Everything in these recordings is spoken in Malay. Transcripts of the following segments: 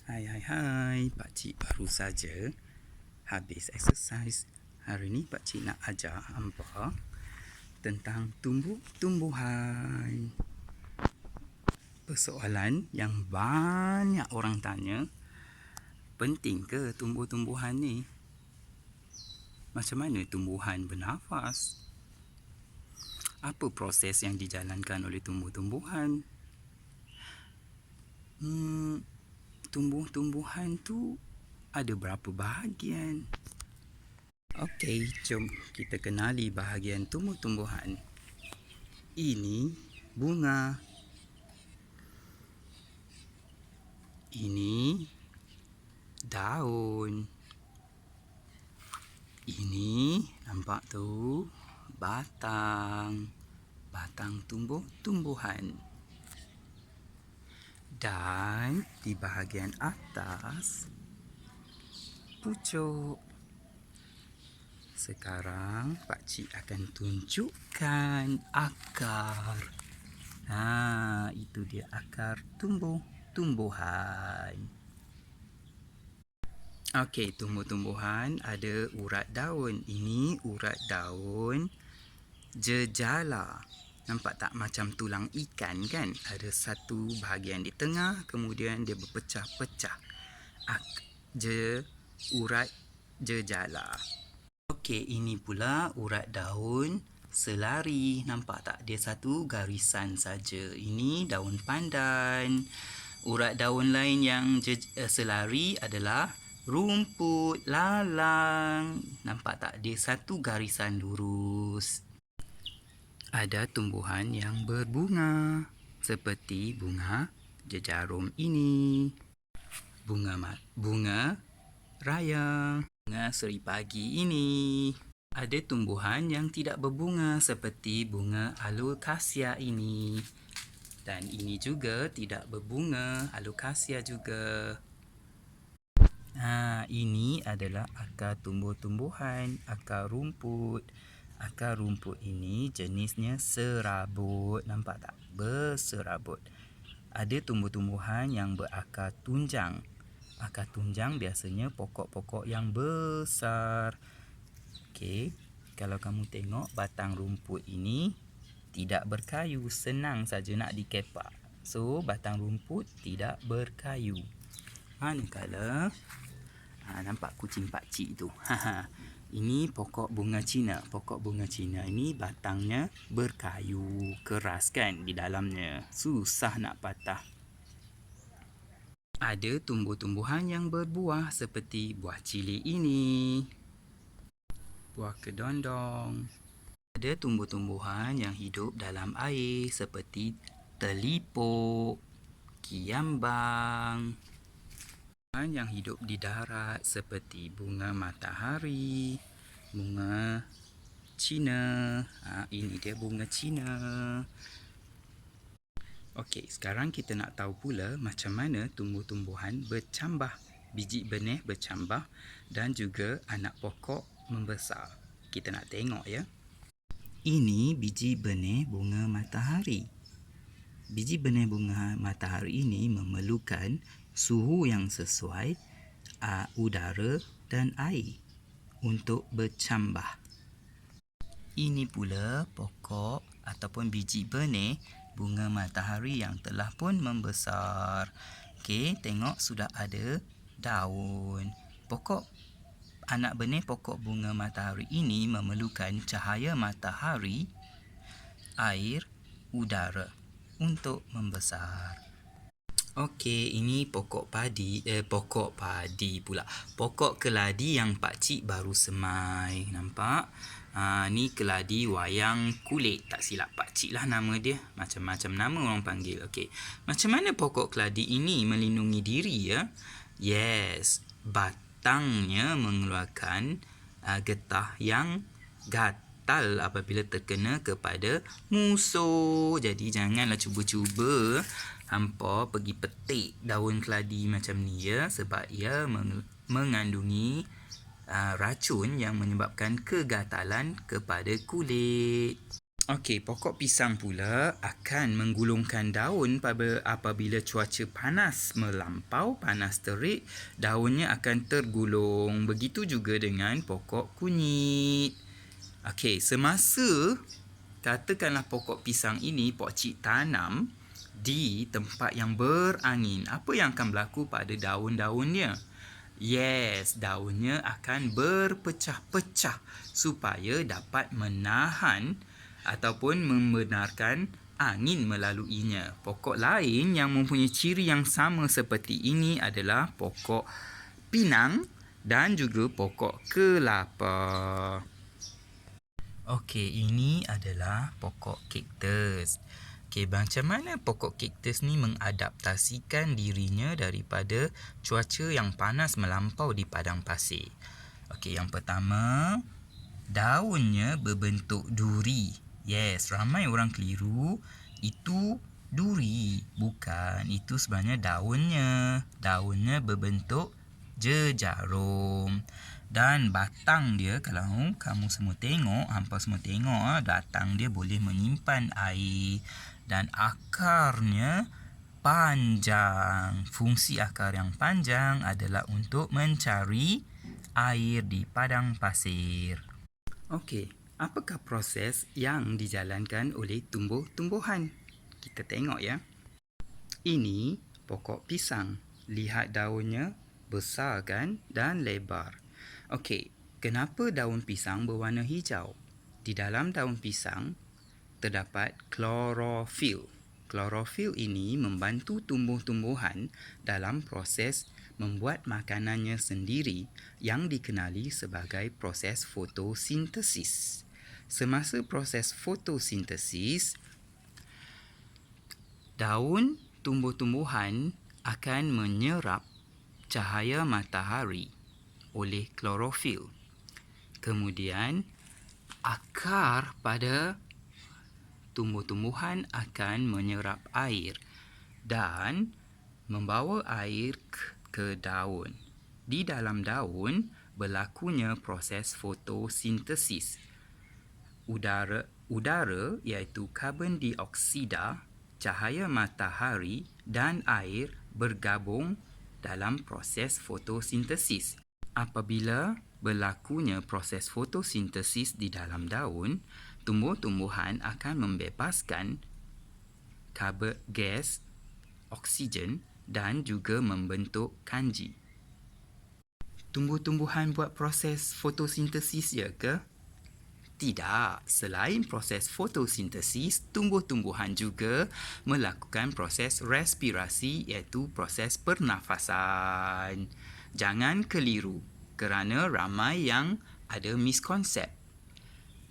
Hai, pakcik baru saja habis exercise. Hari ni pakcik nak ajar hampa tentang tumbuh-tumbuhan. Persoalan yang banyak orang tanya, penting ke tumbuh-tumbuhan ni? Macam mana tumbuhan bernafas? Apa proses yang dijalankan oleh tumbuh-tumbuhan? Tumbuh-tumbuhan tu ada berapa bahagian? Okey, jom kita kenali bahagian tumbuh-tumbuhan. Ini bunga. Ini daun. Ini nampak tu batang tumbuh-tumbuhan. Dan di bahagian atas pucuk. Sekarang pakcik akan tunjukkan akar. Itu dia akar tumbuh-tumbuhan. Okey, tumbuh-tumbuhan ada urat daun. Ini urat daun jejala. Nampak tak macam tulang ikan kan? Ada satu bahagian di tengah, kemudian dia berpecah-pecah. Urat jejala. Okey, ini pula urat daun selari. Nampak tak? Dia satu garisan saja. Ini daun pandan. Urat daun lain yang selari adalah rumput lalang. Nampak tak? Dia satu garisan lurus. Ada tumbuhan yang berbunga seperti bunga jejarum ini, bunga raya, bunga seri pagi ini. Ada tumbuhan yang tidak berbunga seperti bunga alokasia ini. Dan ini juga tidak berbunga, alokasia juga. Ini adalah akar tumbuh-tumbuhan, akar rumput. Akar rumput ini jenisnya serabut. Nampak tak? Berserabut. Ada tumbuh-tumbuhan yang berakar tunjang. Akar tunjang biasanya pokok-pokok yang besar. Okey, kalau kamu tengok batang rumput ini tidak berkayu, senang saja nak dikepak. So, batang rumput tidak berkayu. Manakala nampak kucing pakcik tu. Ini pokok bunga Cina. Pokok bunga Cina ini batangnya berkayu, keras kan di dalamnya. Susah nak patah. Ada tumbuh-tumbuhan yang berbuah seperti buah cili ini. Buah kedondong. Ada tumbuh-tumbuhan yang hidup dalam air seperti telipuk, kiambang. Yang hidup di darat seperti bunga matahari, bunga Cina. Ini dia bunga Cina. Okey, sekarang kita nak tahu pula macam mana tumbuh-tumbuhan bercambah, biji benih bercambah dan juga anak pokok membesar. Kita nak tengok ya. Ini biji benih bunga matahari. Biji benih bunga matahari ini memerlukan suhu yang sesuai, udara dan air untuk bercambah. Ini pula pokok ataupun biji benih bunga matahari yang telah pun membesar. Okey, tengok sudah ada daun. Anak benih pokok bunga matahari ini memerlukan cahaya matahari, air, udara untuk membesar. Okey, ini pokok keladi yang pakcik baru semai. Nampak? Ni keladi wayang kulit. Tak silap pakcik lah nama dia. Macam-macam nama orang panggil. Okey. Macam mana pokok keladi ini melindungi diri ya? Yes, batangnya mengeluarkan getah yang gatal apabila terkena kepada musuh. Jadi janganlah cuba-cuba hampa pergi petik daun keladi macam ni ya, sebab ia mengandungi racun yang menyebabkan kegatalan kepada kulit. Okey, pokok pisang pula akan menggulungkan daun apabila cuaca panas melampau, panas terik, daunnya akan tergulung. Begitu juga dengan pokok kunyit. Okey, semasa katakanlah pokok pisang ini Pok Cik tanam di tempat yang berangin, apa yang akan berlaku pada daun-daunnya? Yes, daunnya akan berpecah-pecah supaya dapat menahan ataupun membenarkan angin melaluinya. Pokok lain yang mempunyai ciri yang sama seperti ini adalah pokok pinang dan juga pokok kelapa. Okey, ini adalah pokok kaktus. Okey, macam mana pokok kaktus ni mengadaptasikan dirinya daripada cuaca yang panas melampau di padang pasir? Okey, yang pertama, daunnya berbentuk duri. Yes, ramai orang keliru. Itu duri. Bukan, itu sebenarnya daunnya. Daunnya berbentuk jejarum. Dan batang dia, kalau kamu semua tengok, hampa semua tengok, batang dia boleh menyimpan air. Dan akarnya panjang. Fungsi akar yang panjang adalah untuk mencari air di padang pasir. Okey, apakah proses yang dijalankan oleh tumbuh-tumbuhan? Kita tengok ya. Ini pokok pisang. Lihat daunnya besar kan dan lebar. Okey, kenapa daun pisang berwarna hijau? Di dalam daun pisang terdapat klorofil. Klorofil ini membantu tumbuh-tumbuhan dalam proses membuat makanannya sendiri yang dikenali sebagai proses fotosintesis. Semasa proses fotosintesis, daun tumbuh-tumbuhan akan menyerap cahaya matahari oleh klorofil. Kemudian, akar pada tumbuh-tumbuhan akan menyerap air dan membawa air ke daun. Di dalam daun berlakunya proses fotosintesis. Udara iaitu karbon dioksida, cahaya matahari dan air bergabung dalam proses fotosintesis. Apabila berlakunya proses fotosintesis di dalam daun, tumbuh-tumbuhan akan membebaskan gas, oksigen dan juga membentuk kanji. Tumbuh-tumbuhan buat proses fotosintesis je ke? Tidak. Selain proses fotosintesis, tumbuh-tumbuhan juga melakukan proses respirasi iaitu proses pernafasan. Jangan keliru kerana ramai yang ada miskonsep.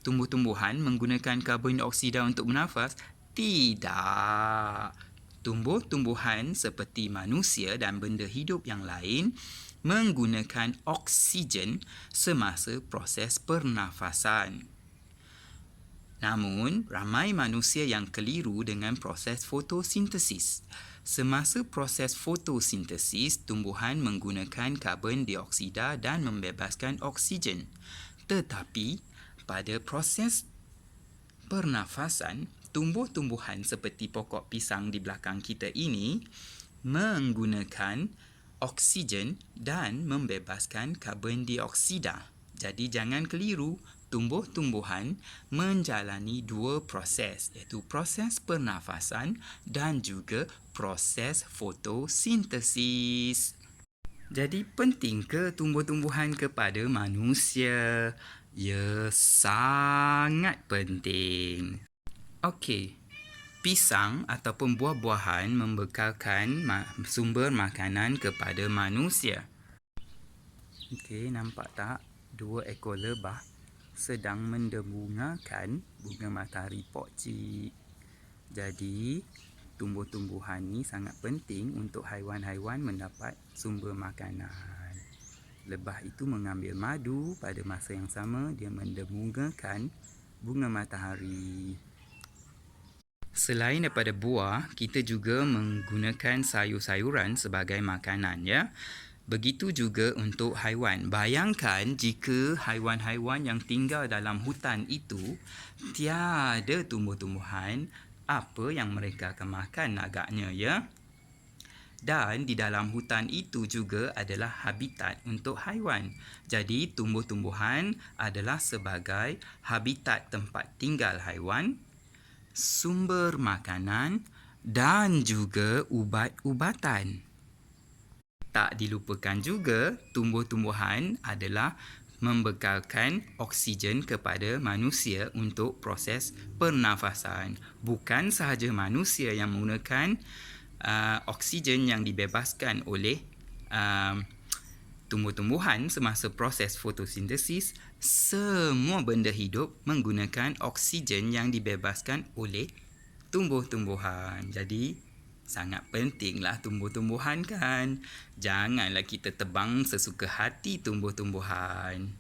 Tumbuh-tumbuhan menggunakan karbon dioksida untuk bernafas? Tidak. Tumbuh-tumbuhan seperti manusia dan benda hidup yang lain menggunakan oksigen semasa proses pernafasan. Namun, ramai manusia yang keliru dengan proses fotosintesis. Semasa proses fotosintesis, tumbuhan menggunakan karbon dioksida dan membebaskan oksigen. Tetapi, pada proses pernafasan, tumbuh-tumbuhan seperti pokok pisang di belakang kita ini menggunakan oksigen dan membebaskan karbon dioksida. Jadi jangan keliru, tumbuh-tumbuhan menjalani dua proses, iaitu proses pernafasan dan juga proses fotosintesis. Jadi penting ke tumbuh-tumbuhan kepada manusia? Ya, sangat penting. Okey, pisang ataupun buah-buahan membekalkan sumber makanan kepada manusia. Okey, nampak tak? Dua ekor lebah sedang mendebungakan bunga matahari Pok Cik. Jadi, tumbuh-tumbuhan ni sangat penting untuk haiwan-haiwan mendapat sumber makanan. Lebah itu mengambil madu, pada masa yang sama dia mendebungakan bunga matahari. Selain daripada buah, kita juga menggunakan sayur-sayuran sebagai makanan, ya. Begitu juga untuk haiwan. Bayangkan jika haiwan-haiwan yang tinggal dalam hutan itu tiada tumbuh-tumbuhan, apa yang mereka akan makan agaknya, ya? Dan di dalam hutan itu juga adalah habitat untuk haiwan. Jadi tumbuh-tumbuhan adalah sebagai habitat tempat tinggal haiwan, sumber makanan dan juga ubat-ubatan. Tak dilupakan juga, tumbuh-tumbuhan adalah membekalkan oksigen kepada manusia untuk proses pernafasan. Bukan sahaja manusia yang menggunakan oksigen yang dibebaskan oleh tumbuh-tumbuhan semasa proses fotosintesis, semua benda hidup menggunakan oksigen yang dibebaskan oleh tumbuh-tumbuhan. Jadi, sangat pentinglah tumbuh-tumbuhan kan. Janganlah kita tebang sesuka hati tumbuh-tumbuhan.